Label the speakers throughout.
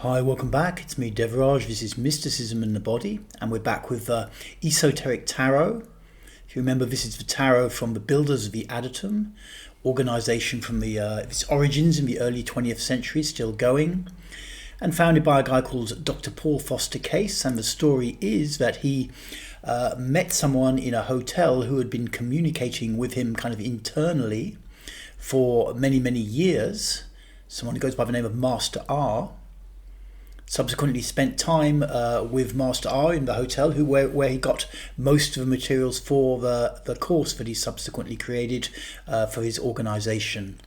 Speaker 1: Hi, welcome back. It's me, Devraj. This is Mysticism in the Body, and we're back with esoteric tarot. If you remember, this is the tarot from the builders of the Adytum organization from its origins in the early 20th century, still going, and founded by a guy called Dr. Paul Foster Case. And the story is that he met someone in a hotel who had been communicating with him kind of internally for many, many years. Someone who goes by the name of Master R. Subsequently spent time with Master R in the hotel, where he got most of the materials for the course that he subsequently created for his organization.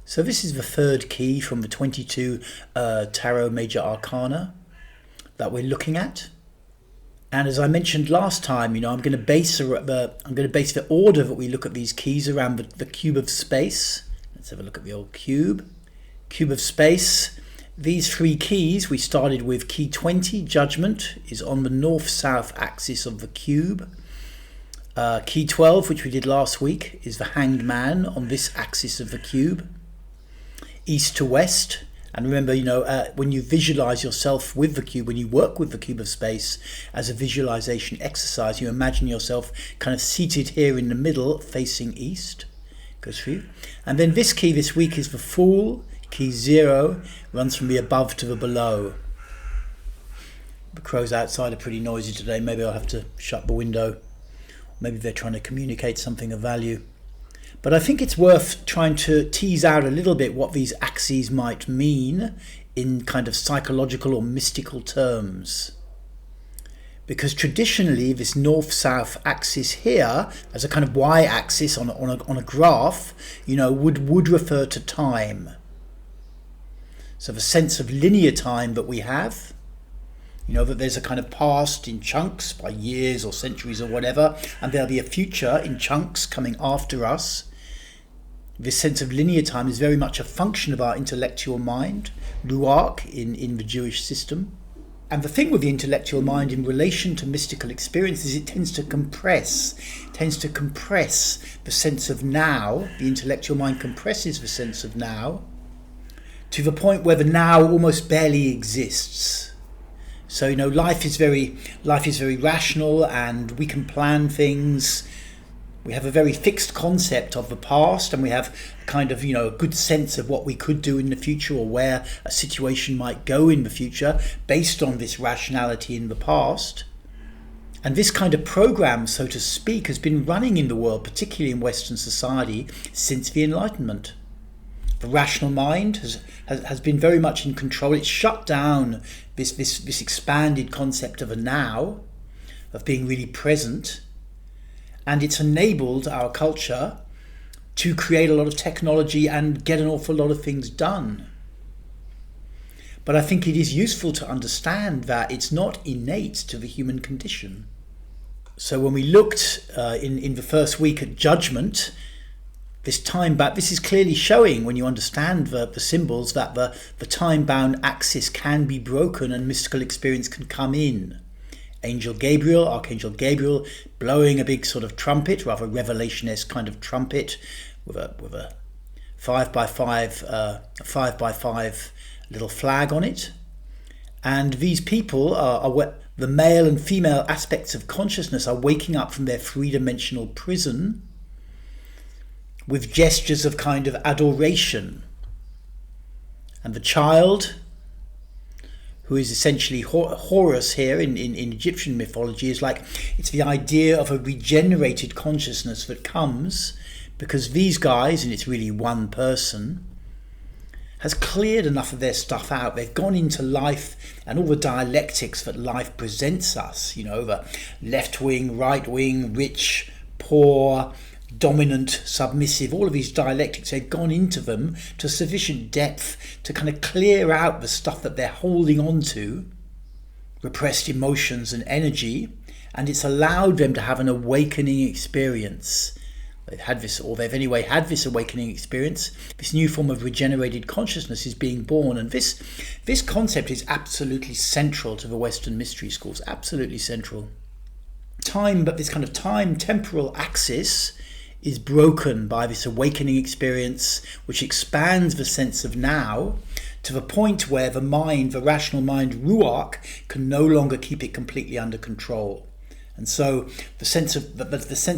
Speaker 1: So this is the third key from the 22 Tarot Major Arcana that we're looking at. And as I mentioned last time, I'm going to base the order that we look at these keys around the cube of space. Let's have a look at the old cube of space. These three keys, we started with key 20, Judgment, is on the north-south axis of the cube. Key 12, which we did last week, is the Hanged Man on this axis of the cube. East to west. And remember, when you visualize yourself with the cube, when you work with the cube of space as a visualization exercise, you imagine yourself kind of seated here in the middle, facing east. Goes for you. And then this key this week is the Fool. Key 0 runs from the above to the below. The crows outside are pretty noisy today. Maybe I'll have to shut the window. Maybe they're trying to communicate something of value. But I think it's worth trying to tease out a little bit what these axes might mean in kind of psychological or mystical terms. Because traditionally this north-south axis here, as a kind of y-axis on a graph, would refer to time. So the sense of linear time that we have, that there's a kind of past in chunks by years or centuries or whatever, and there'll be a future in chunks coming after us. This sense of linear time is very much a function of our intellectual mind, ruach in the Jewish system. And the thing with the intellectual mind in relation to mystical experience is it tends to compress the sense of now. The intellectual mind compresses the sense of now to the point where the now almost barely exists. So life is very rational, and we can plan things. We have a very fixed concept of the past, and we have kind of a good sense of what we could do in the future, or where a situation might go in the future based on this rationality in the past. And this kind of program, so to speak, has been running in the world, particularly in Western society, since the Enlightenment. The rational mind has been very much in control. It's shut down this expanded concept of a now, of being really present, and it's enabled our culture to create a lot of technology and get an awful lot of things done. But I think it is useful to understand that it's not innate to the human condition. So when we looked in the first week at Judgment, this is clearly showing, when you understand the symbols, that the time-bound axis can be broken and mystical experience can come in. Archangel Gabriel, blowing a big sort of trumpet, rather revelation-esque kind of trumpet, with a 5x5 little flag on it. And these people are the male and female aspects of consciousness are waking up from their three-dimensional prison with gestures of kind of adoration. And the child, who is essentially Horus here in Egyptian mythology, it's the idea of a regenerated consciousness that comes because these guys, and it's really one person, has cleared enough of their stuff out. They've gone into life and all the dialectics that life presents us, the left wing, right wing, rich, poor, dominant, submissive, all of these dialectics, they've gone into them to sufficient depth to kind of clear out the stuff that they're holding on to, repressed emotions and energy, and it's allowed them to have an awakening experience. They've had this awakening experience. This new form of regenerated consciousness is being born, and this concept is absolutely central to the Western mystery schools, absolutely central. But this kind of time temporal axis is broken by this awakening experience, which expands the sense of now to the point where the mind, the rational mind, ruach, can no longer keep it completely under control. And so the sense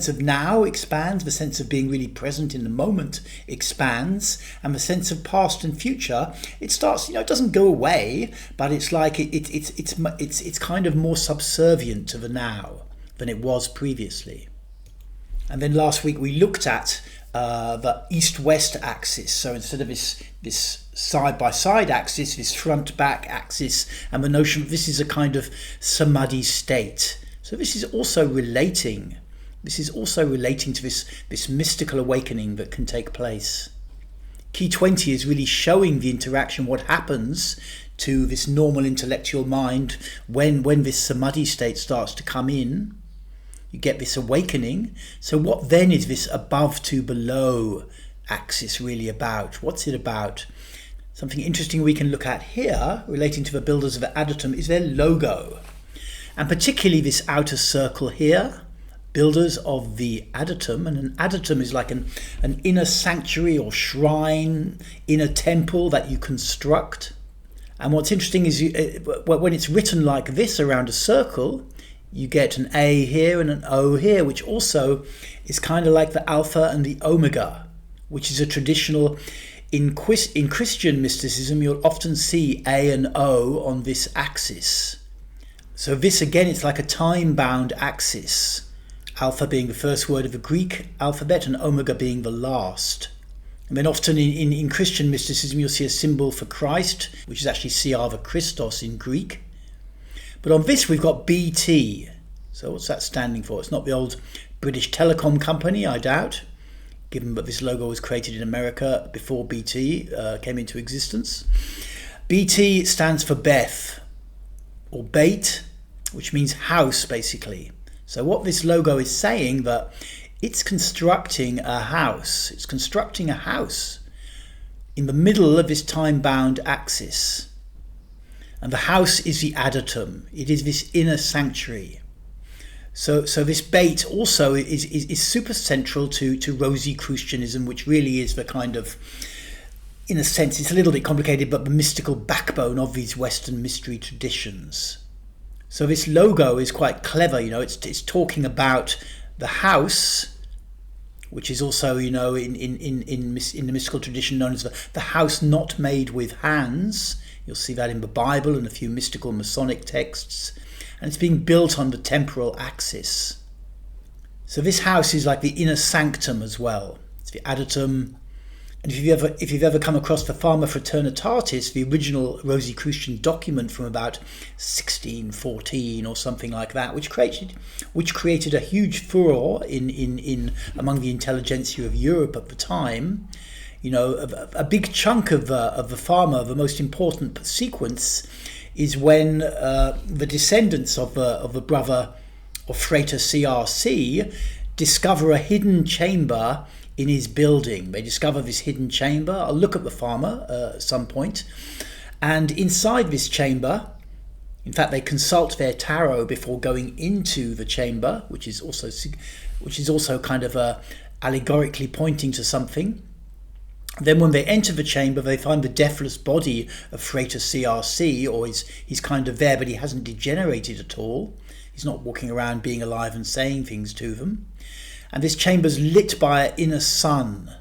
Speaker 1: of now expands, the sense of being really present in the moment expands, and the sense of past and future, it starts, it doesn't go away, but it's like it's kind of more subservient to the now than it was previously. And then last week we looked at the east-west axis. So instead of this side-by-side axis, this front-back axis, and the notion of this is a kind of samadhi state. So this is also relating to this mystical awakening that can take place. Key 20 is really showing the interaction, what happens to this normal intellectual mind when this samadhi state starts to come in. You get this awakening. So what then is this above to below axis really about? What's it about? Something interesting we can look at here relating to the builders of the Adatum is their logo. And particularly this outer circle here, builders of the Adatum. And an Adatum is like an inner sanctuary or shrine, inner temple that you construct. And what's interesting is when it's written like this around a circle, you get an A here and an O here, which also is kind of like the alpha and the omega, which is a traditional, in Christian mysticism, you'll often see A and O on this axis. So this again, it's like a time-bound axis, alpha being the first word of the Greek alphabet and omega being the last. And then often in Christian mysticism, you'll see a symbol for Christ, which is actually Siava Christos in Greek. But on this, we've got BT. So what's that standing for? It's not the old British telecom company, I doubt, given that this logo was created in America before BT came into existence. BT stands for Beth, or Beit, which means house, basically. So what this logo is saying, that it's constructing a house. It's constructing a house in the middle of this time-bound axis. And the house is the Adatum. It is this inner sanctuary. So this Beit also is super central to Rosicrucianism, which really is the kind of, in a sense, it's a little bit complicated, but the mystical backbone of these Western mystery traditions. So this logo is quite clever, it's talking about the house, which is also, in the mystical tradition known as the house not made with hands. You'll see that in the Bible and a few mystical Masonic texts. And it's being built on the temporal axis. So this house is like the inner sanctum as well. It's the Adatum. And if you've ever come across the Fama Fraternitatis, the original Rosicrucian document from about 1614 or something like that, which created a huge furor in among the intelligentsia of Europe at the time. A big chunk of the Fama, the most important sequence, is when the descendants of the brother of Frater CRC discover a hidden chamber in his building. They discover this hidden chamber. I'll look at the Fama at some point. And inside this chamber, in fact, they consult their tarot before going into the chamber, which is also kind of allegorically pointing to something. Then when they enter the chamber, they find the deathless body of Frater CRC, or he's kind of there, but he hasn't degenerated at all. He's not walking around being alive and saying things to them. And this chamber's lit by an inner sun.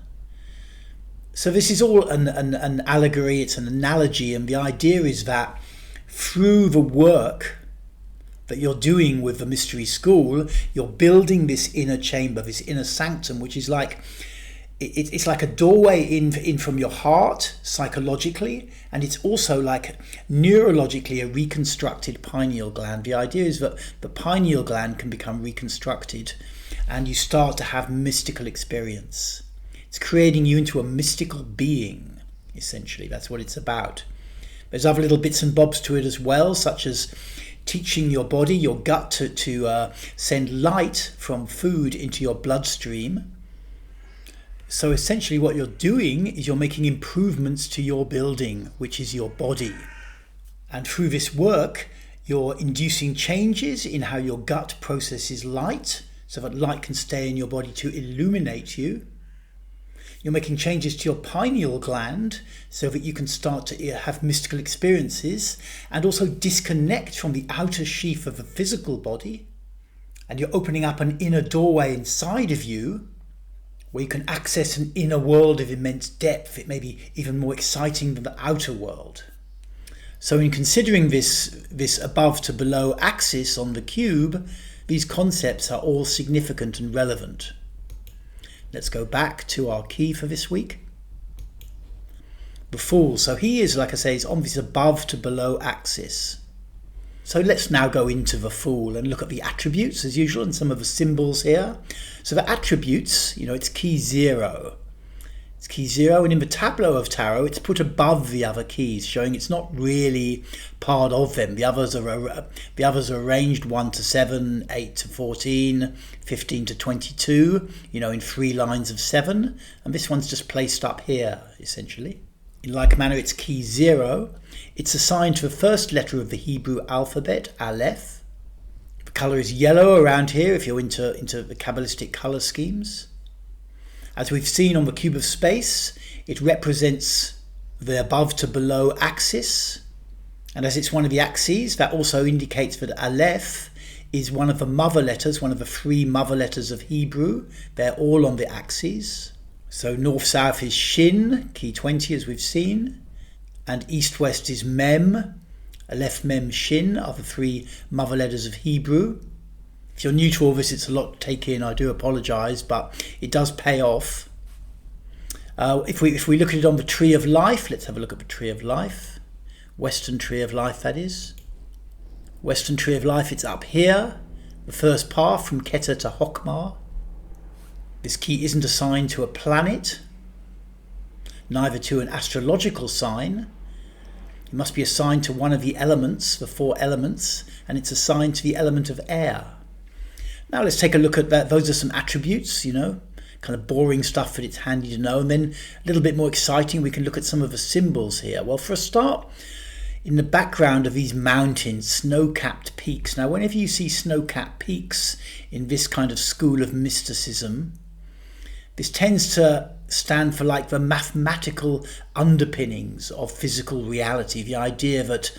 Speaker 1: So this is all an allegory, it's an analogy, and the idea is that through the work that you're doing with the mystery school, you're building this inner chamber, this inner sanctum, which is like, it's like a doorway in from your heart psychologically, and it's also like neurologically a reconstructed pineal gland. The idea is that the pineal gland can become reconstructed and you start to have mystical experience. It's creating you into a mystical being, essentially. That's what it's about. There's other little bits and bobs to it as well, such as teaching your body, your gut, to send light from food into your bloodstream. So essentially what you're doing is you're making improvements to your building, which is your body. And through this work, you're inducing changes in how your gut processes light, so that light can stay in your body to illuminate you. You're making changes to your pineal gland so that you can start to have mystical experiences and also disconnect from the outer sheath of the physical body. And you're opening up an inner doorway inside of you where you can access an inner world of immense depth. It may be even more exciting than the outer world. So in considering this above to below axis on the cube, these concepts are all significant and relevant. Let's go back to our key for this week. The Fool. So he is, like I say, is on this above to below axis. So let's now go into the Fool and look at the attributes as usual and some of the symbols here. So the attributes, it's key 0. It's key 0, and in the tableau of tarot it's put above the other keys, showing it's not really part of them. The others are arranged 1 to 7, 8 to 14, 15 to 22, in 3 lines of 7, and this one's just placed up here essentially. In like manner, it's key 0. It's assigned to the first letter of the Hebrew alphabet, Aleph. The colour is yellow around here if you're into the Kabbalistic colour schemes. As we've seen on the cube of space, it represents the above to below axis. And as it's one of the axes, that also indicates that Aleph is one of the mother letters, one of the 3 mother letters of Hebrew. They're all on the axes. So north-south is Shin, key 20 as we've seen. And east-west is Mem. Aleph, Mem, Shin are the 3 mother letters of Hebrew. If you're new to all this, it's a lot to take in. I do apologise, but it does pay off. If we look at it on the Tree of Life, let's have a look at the Tree of Life. Western Tree of Life, that is. Western Tree of Life, it's up here. The first path from Keter to Hokmah. This key isn't assigned to a planet, neither to an astrological sign. It must be assigned to one of the elements, the 4 elements, and it's assigned to the element of air. Now let's take a look at that. Those are some attributes, kind of boring stuff that it's handy to know. And then a little bit more exciting, we can look at some of the symbols here. Well, for a start, in the background of these mountains, snow-capped peaks. Now, whenever you see snow-capped peaks in this kind of school of mysticism, this tends to stand for like the mathematical underpinnings of physical reality, the idea that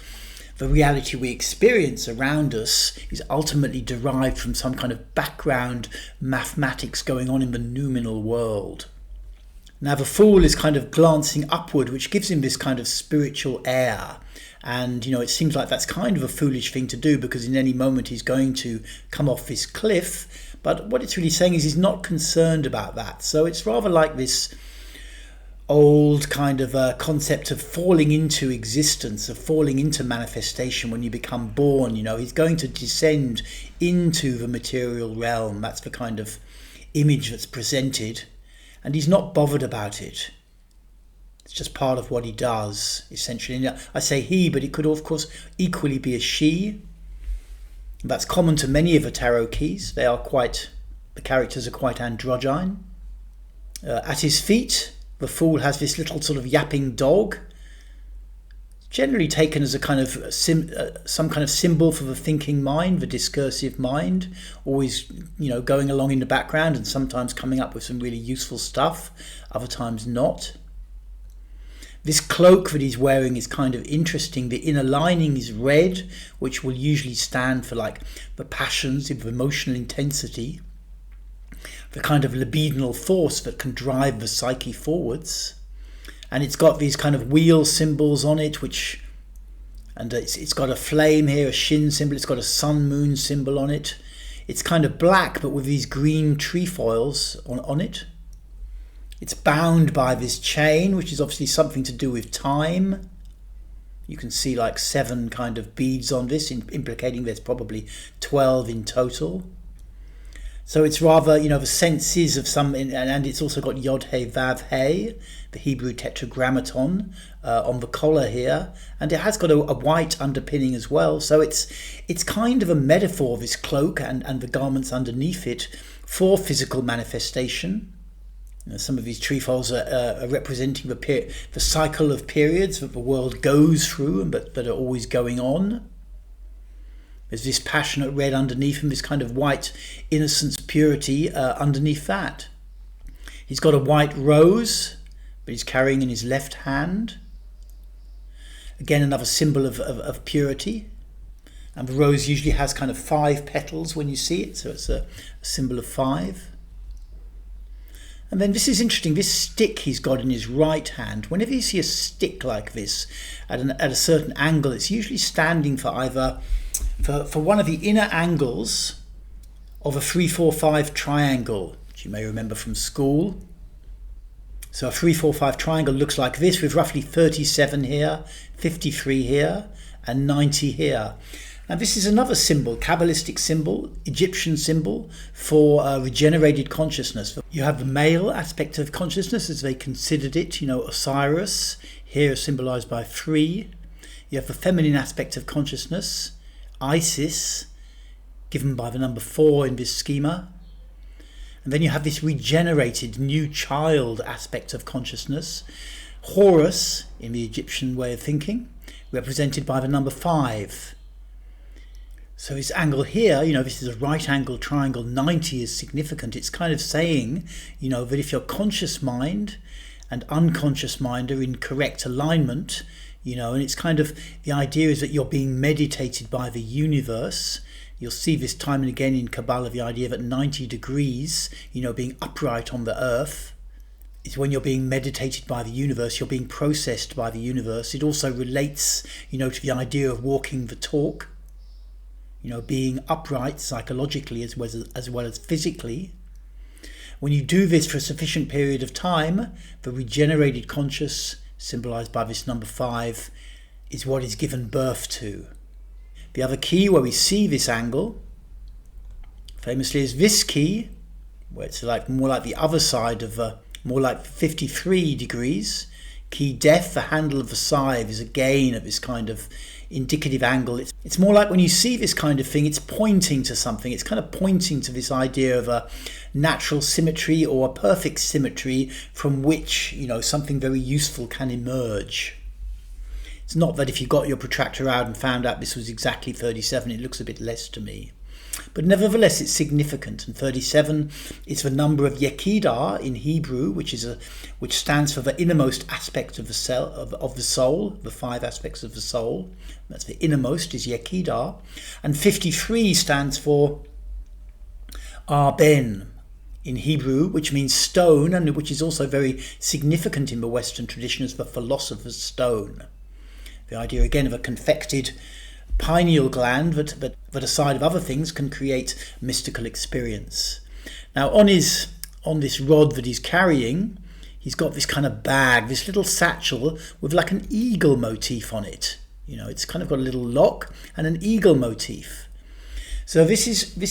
Speaker 1: the reality we experience around us is ultimately derived from some kind of background mathematics going on in the noumenal world. Now the Fool is kind of glancing upward, which gives him this kind of spiritual air. And, it seems like that's kind of a foolish thing to do because in any moment he's going to come off this cliff. But what it's really saying is he's not concerned about that. So it's rather like this old kind of concept of falling into existence, of falling into manifestation when you become born. He's going to descend into the material realm. That's the kind of image that's presented. And he's not bothered about it. It's just part of what he does, essentially. And I say he, but it could, of course, equally be a she. That's common to many of the tarot keys. The characters are quite androgyne. At his feet, the Fool has this little sort of yapping dog, generally taken as a kind of some kind of symbol for the thinking mind, the discursive mind, always going along in the background and sometimes coming up with some really useful stuff, other times not. This cloak that he's wearing is kind of interesting. The inner lining is red, which will usually stand for like the passions, the emotional intensity, the kind of libidinal force that can drive the psyche forwards. And it's got these kind of wheel symbols on it, and it's got a flame here, a Shin symbol. It's got a sun moon symbol on it. It's kind of black, but with these green trefoils on it. It's bound by this chain, which is obviously something to do with time. You can see like 7 kind of beads on this, implicating there's probably 12 in total. So it's rather, the senses of some, and it's also got Yod He Vav He, the Hebrew tetragrammaton, on the collar here, and it has got a white underpinning as well. So it's kind of a metaphor, this cloak and the garments underneath it, for physical manifestation. Some of these trefoils are representing the cycle of periods that the world goes through, but that are always going on. There's this passionate red underneath and this kind of white innocence, purity underneath that. He's got a white rose, but he's carrying in his left hand. Again, another symbol of purity. And the rose usually has kind of 5 petals when you see it, so it's a symbol of 5. And then this is interesting, this stick he's got in his right hand. Whenever you see a stick like this at a certain angle, it's usually standing for either for one of the inner angles of a 3-4-5 triangle, which you may remember from school. So a 3-4-5 triangle looks like this, with roughly 37 here, 53 here, and 90 here. And this is another symbol, Kabbalistic symbol, Egyptian symbol for regenerated consciousness. You have the male aspect of consciousness as they considered it, Osiris, here symbolized by 3. You have the feminine aspect of consciousness, Isis, given by the number 4 in this schema. And then you have this regenerated new child aspect of consciousness, Horus, in the Egyptian way of thinking, represented by the number 5. So this angle here, this is a right angle triangle, 90 is significant. It's kind of saying, that if your conscious mind and unconscious mind are in correct alignment, and it's kind of, the idea is that you're being meditated by the universe. You'll see this time and again in Kabbalah, the idea that 90 degrees, being upright on the earth, is when you're being meditated by the universe, you're being processed by the universe. It also relates, to the idea of walking the talk, being upright psychologically as well as physically. When you do this for a sufficient period of time, the regenerated conscious, symbolized by this number 5, is what is given birth to. The other key where we see this angle, famously, is this key, where it's more like the other side of more like 53 degrees. Key death, the handle of the scythe, is again at this kind of indicative angle. It's more like when you see this kind of thing, it's pointing to something. It's kind of pointing to this idea of a natural symmetry or a perfect symmetry from which, something very useful can emerge. It's not that if you got your protractor out and found out this was exactly 37, it looks a bit less to me. But nevertheless, it's significant. And 37 is the number of Yekidah in Hebrew, which stands for the innermost aspect of the soul, the 5 aspects of the soul. That's the innermost is Yekidah. And 53 stands for Arben in Hebrew, which means stone, and which is also very significant in the Western tradition as the philosopher's stone. The idea again of a confected pineal gland that aside of other things can create mystical experience. Now on this rod that he's carrying, he's got this kind of bag, this little satchel with like an eagle motif on it. It's kind of got a little lock and an eagle motif. So this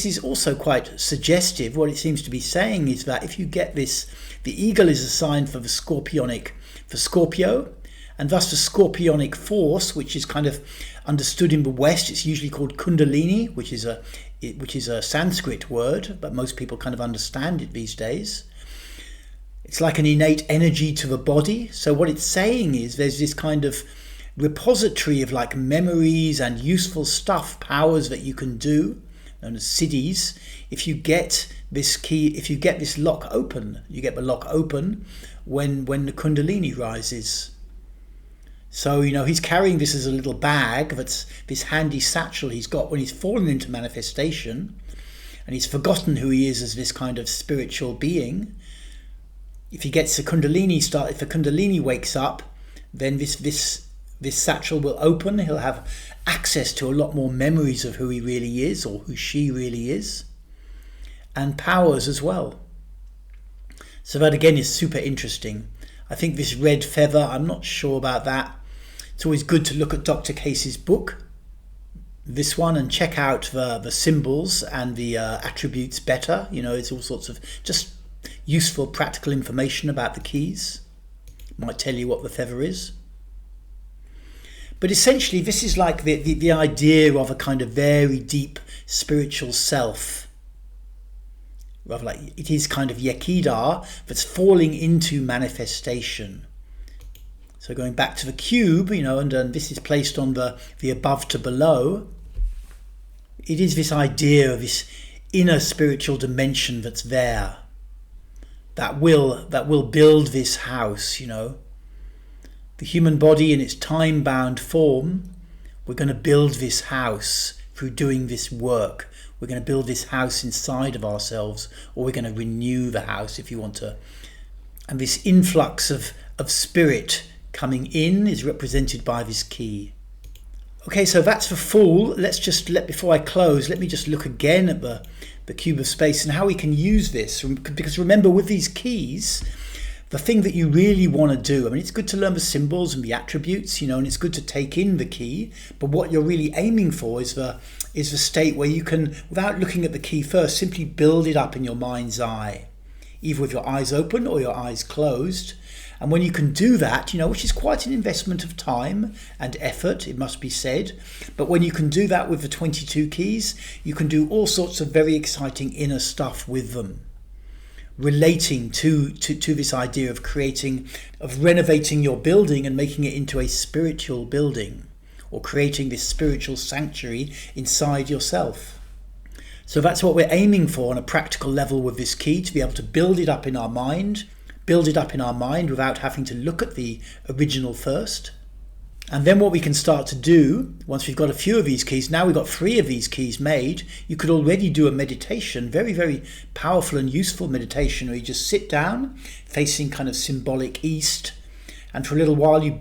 Speaker 1: is also quite suggestive. What it seems to be saying is that if you get this, the eagle is a sign for for Scorpio, and thus the scorpionic force, which is kind of understood in the West. It's usually called Kundalini, which is a Sanskrit word, but most people kind of understand it these days. It's like an innate energy to the body. So what it's saying is there's this kind of repository of like memories and useful stuff, powers that you can do, known as siddhis. If you get this key, if you get this lock open, you get the lock open when the Kundalini rises. So, he's carrying this as a little bag, that's this handy satchel he's got when he's fallen into manifestation, and he's forgotten who he is as this kind of spiritual being. If he gets the Kundalini if the Kundalini wakes up, then this satchel will open. He'll have access to a lot more memories of who he really is, or who she really is, and powers as well. So that again is super interesting. I think this red feather, I'm not sure about that. It's always good to look at Dr. Case's book, this one, and check out the symbols and the attributes better. It's all sorts of just useful practical information about the keys. It might tell you what the feather is. But essentially this is like the idea of a kind of very deep spiritual self. Rather like it is kind of Yekidah that's falling into manifestation. So going back to the cube, and this is placed on the above to below, it is this idea of this inner spiritual dimension that's there. that will build this house, you know. The human body in its time-bound form, we're going to build this house through doing this work. We're going to build this house inside of ourselves, or we're going to renew the house, if you want to. And this influx of spirit coming in is represented by this key. Okay, so that's the full. Before I close, let me just look again at the cube of space and how we can use this. Because remember, with these keys, the thing that you really want to do, I mean, it's good to learn the symbols and the attributes, you know, and it's good to take in the key, but what you're really aiming for is the state where you can, without looking at the key first, simply build it up in your mind's eye, either with your eyes open or your eyes closed. And when you can do that, you know, which is quite an investment of time and effort, it must be said, but when you can do that with the 22 keys, you can do all sorts of very exciting inner stuff with them, relating to this idea of renovating your building and making it into a spiritual building, or creating this spiritual sanctuary inside yourself. So that's what we're aiming for on a practical level with this key, to be able to build it up in our mind without having to look at the original first. And then what we can start to do, once we've got a few of these keys, now we've got 3 of these keys made, you could already do a meditation, very, very powerful and useful meditation, where you just sit down, facing kind of symbolic east, and for a little while you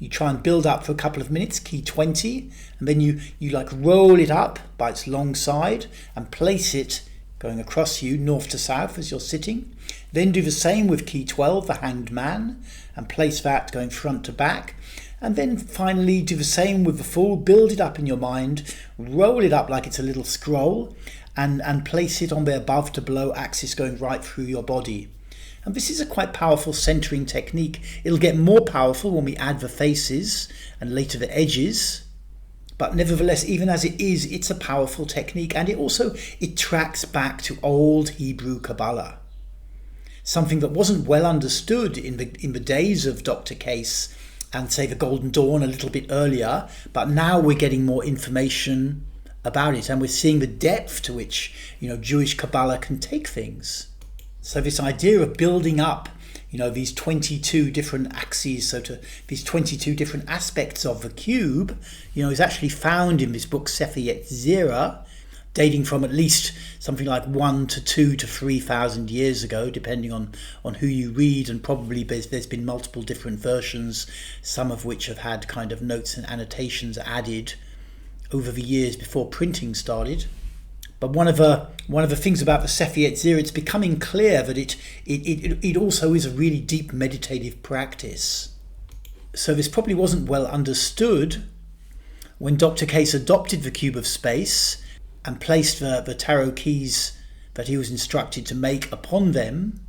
Speaker 1: try and build up for a couple of minutes, key 20, and then you like roll it up by its long side and place it going across you, north to south as you're sitting. Then do the same with key 12, the Hanged Man, and place that going front to back. And then finally do the same with the Fool, build it up in your mind, roll it up like it's a little scroll, and place it on the above to below axis going right through your body. And this is a quite powerful centering technique. It'll get more powerful when we add the faces and later the edges. But nevertheless, even as it is, it's a powerful technique, and it tracks back to old Hebrew Kabbalah. Something that wasn't well understood in the days of Dr. Case and say the Golden Dawn a little bit earlier, but now we're getting more information about it, and we're seeing the depth to which, you know, Jewish Kabbalah can take things. So this idea of building up, you know, these 22 different axes, these 22 different aspects of the cube, you know, is actually found in this book Sefer Yetzirah, dating from at least something like 1 to 2 to 3,000 years ago, depending on who you read, and probably there's been multiple different versions, some of which have had kind of notes and annotations added over the years before printing started. But one of the things about the Sefer Yetzirah, it's becoming clear that it also is a really deep meditative practice. So this probably wasn't well understood when Dr. Case adopted the cube of space and placed the tarot keys that he was instructed to make upon them.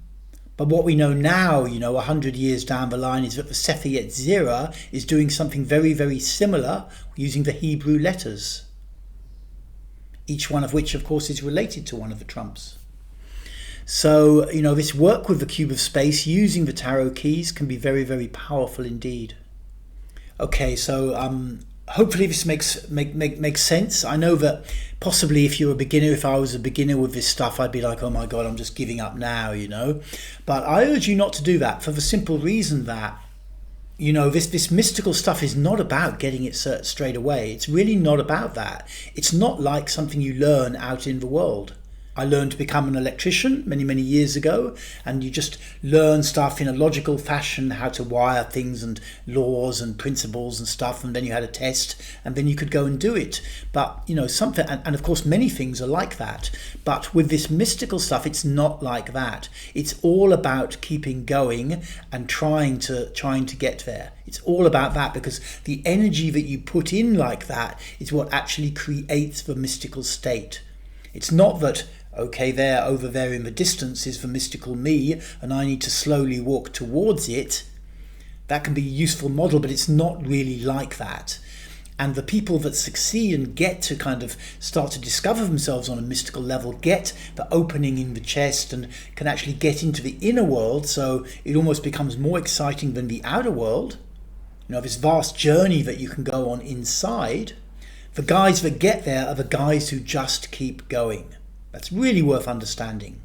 Speaker 1: But what we know now, you know, 100 years down the line, is that the Sefer Yetzirah is doing something very, very similar using the Hebrew letters, each one of which, of course, is related to one of the trumps. So, you know, this work with the cube of space using the tarot keys can be very, very powerful indeed. Okay, so hopefully this makes sense. I know that possibly if you're a beginner, if I was a beginner with this stuff, I'd be like, oh my God, I'm just giving up now, you know. But I urge you not to do that, for the simple reason that, you know, this mystical stuff is not about getting it straight away. It's really not about that. It's not like something you learn out in the world. I learned to become an electrician many, many years ago, and you just learn stuff in a logical fashion, how to wire things and laws and principles and stuff, and then you had a test, and then you could go and do it. But, you know, something, and of course many things are like that, but with this mystical stuff, it's not like that. It's all about keeping going and trying to get there. It's all about that, because the energy that you put in like that is what actually creates the mystical state. It's not that, okay, over there in the distance is the mystical me, and I need to slowly walk towards it. That can be a useful model, but it's not really like that. And the people that succeed and get to kind of start to discover themselves on a mystical level get the opening in the chest and can actually get into the inner world, so it almost becomes more exciting than the outer world. You know, this vast journey that you can go on inside. The guys that get there are the guys who just keep going. That's really worth understanding.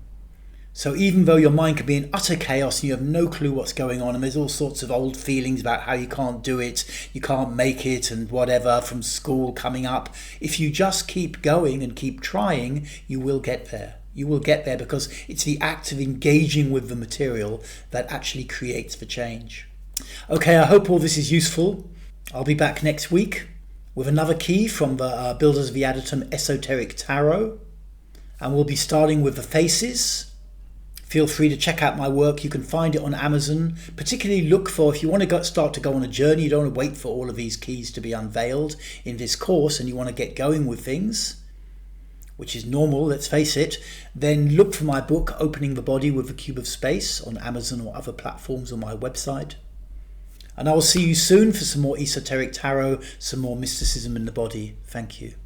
Speaker 1: So even though your mind can be in utter chaos and you have no clue what's going on, and there's all sorts of old feelings about how you can't do it, you can't make it, and whatever from school coming up, if you just keep going and keep trying, you will get there. You will get there because it's the act of engaging with the material that actually creates the change. Okay, I hope all this is useful. I'll be back next week with another key from the Builders of the Adytum Esoteric Tarot, and we'll be starting with the faces. Feel free to check out my work. You can find it on Amazon. Particularly look for, if you want to start to go on a journey, you don't want to wait for all of these keys to be unveiled in this course and you want to get going with things, which is normal, let's face it, then look for my book, Opening the Body with the Cube of Space, on Amazon or other platforms on my website. And I will see you soon for some more esoteric tarot, some more mysticism in the body. Thank you.